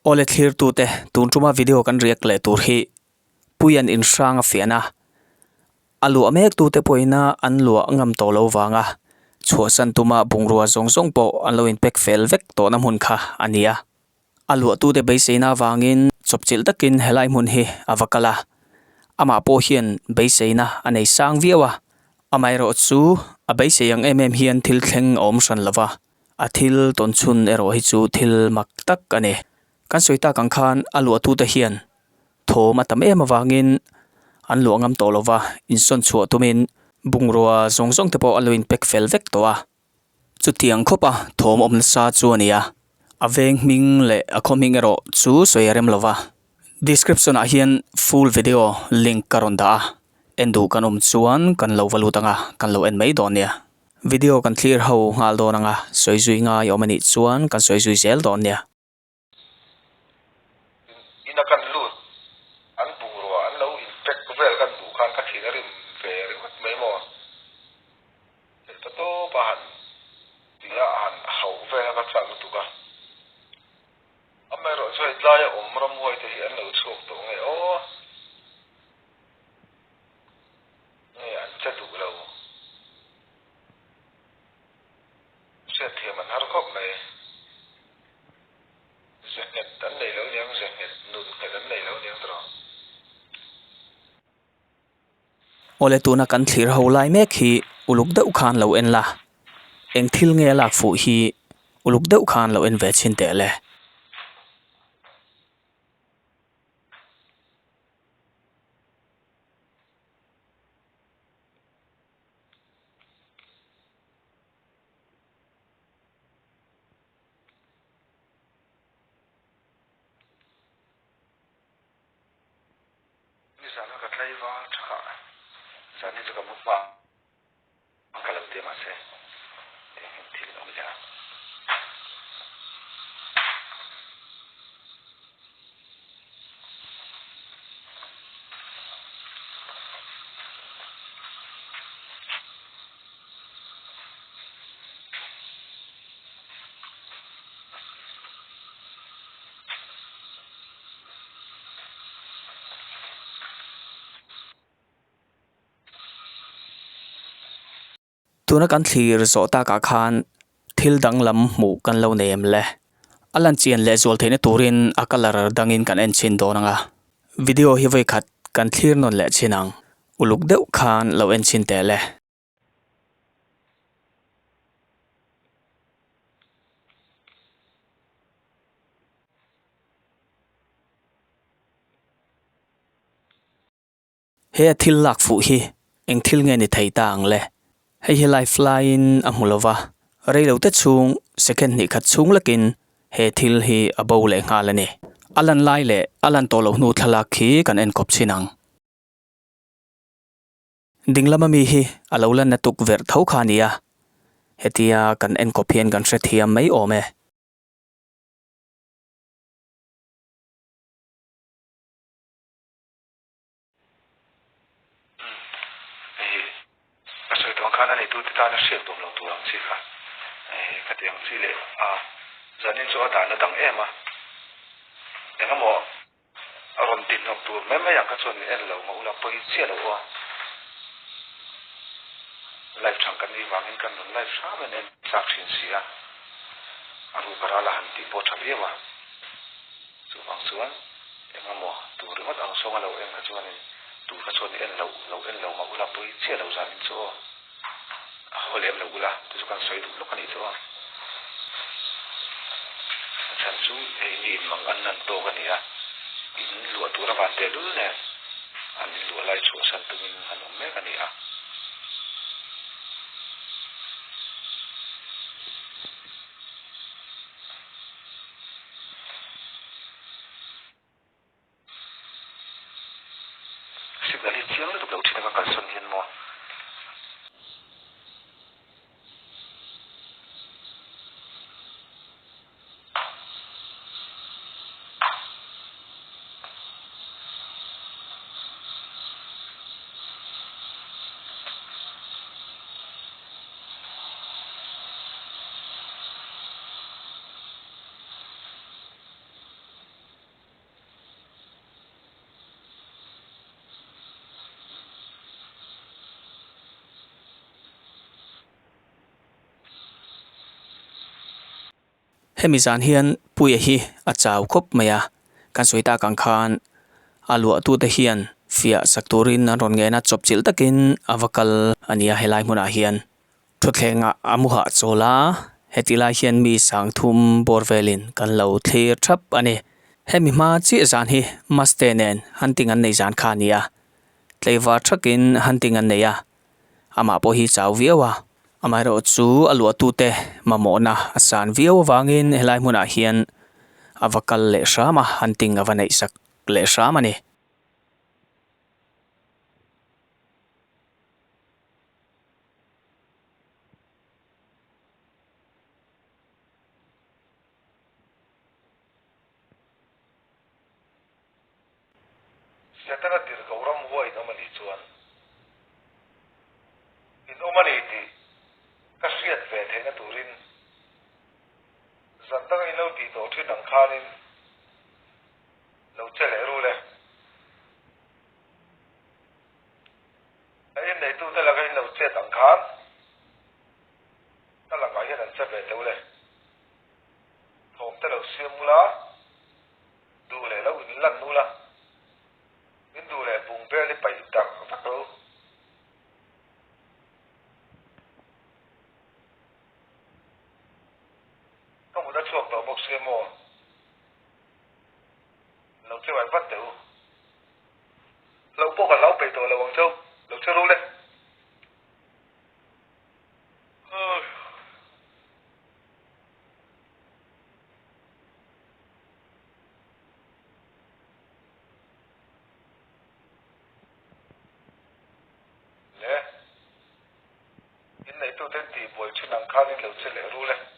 Ole clear tu te tun tuma video kan riak le tur hi puyan in sang a fiana alu amek tu te poina an lua ngam to lo wanga chuasan tuma bungrua zong po an lo in pek fel vek to na mun kha ania alu tu te beiseina wangin chopchil takin helai mun hi avakala ama po hian beiseina anei sang viawa amai ro chu a beiseyang hian thil thleng om san lova a thil ton chun ero hi chu thil mak tak ane kan soita kan khan alu tu te hian thoma tam awangin an luangam tolova in son chu tumin bungrua zong te po aloin pek fel vek towa chutiang khopa thom om sa chu ania aveng ming le akhoming ero chu soyarem lova description a hian full video link karonda endu kanum chuan kan lo valutanga kan lo en mai donia video kan clear ho ngal donanga soizui nga yomani chuan kan soizui zel donia inakan lut an bungrua an lo in pek vel kan du kan ka thinarim ve ringot mai mo to pahan dia an hau ve ka chang tu ka amero choi tlaya omram hoi te hi an lo chok to nge o nge an chatu lo se thiam an har khop mai Zeket dan nei lo niang zeket nun ke dan nei lo niang tro ole tuna kan thlir ho lai mek hi uluk deuh khan lo en la eng thil nge lak fu hi uluk deuh khan lo en ve chin te le ni sana ka tlai wa tha sani chu ka mu pa ka lo te ma se te thil lo ja tuna kan thlir zo ta ka khan thil dang lam mu kan lo nem le alan chian le zol theine turin akalar dangin kan en chin donanga video hi voi khat kan thlir non le chinang uluk deuh khan lo en chin te le he thil lak fu hi eng thil nge ni thei tang le hei hi lifeline amulova reilo te chung second ni khat chung lakin he thil hi abo le ngalani alan lai le alan tolo nu thalak khi kan en kop chinang dinglama mi hi alolan na tuk ver thau khania hetia kan en kopian kan hrethiam mai ome asoi tong khana nei tu ti ta na shek dom lo tu ang chi kha ka tiang chi le zanin chu da na dang ema engamo aron tin nok tu me me yang ka chon ni en lo ma ula poi che lo wa life chang kan ni wangin kan non life sa men en sak sin sia aru barala han ti po thabe wa chu bang chuan engamo tu ringot ang songa lo en ka chuan ni tu ka chon en lo ma ula poi che lo zanin chu holem lo ula tu kan soi du lo kan i chu chan chu ni mang an nan to kan ya in lu tu ra van te lu ne an lu lai chu san tu min an me kan ya signal hi chiang lu lo thina ka kan son hin mo hemi zan hian pui hi a chaw khop maya kan soita kang khan alu tu te hian fia sakturin an ron nge na chop chil takin avakal ania helai hmuna hian thuthenga amuha chola hetilai hian mi sang thum borvelin kan lo thlir thap ani hemi ma chi zan hi mastenen hunting an nei zan khania tleiwa thakin hunting an neya ama po hi chaw viawa amai ro chu alu tu te mamona asan viaw wangin helai hmuna hian avakal le shama hunting avanei sak le shama ni siatana dir gauram huai na mani chuan in omani ti kasiat ve thena turin zantang ilo ti to thin ang khanin lo chele rule ai nei tu ta la gain lo che tang khan ta la ga hian an che ve teule thom ta lo siam la du le lo in lan nu la in du le bung pe le pai tak tak lo có một đất chuộc tổ bốc xe mồ lâu chơi bài vắt tiểu lâu bốc cả lâu bể tổ là Hoàng Châu lâu chơi luôn đấy lẽ in này tôi tên tỷ buổi chuyên nắng khá nên lâu chơi lẻ luôn đấy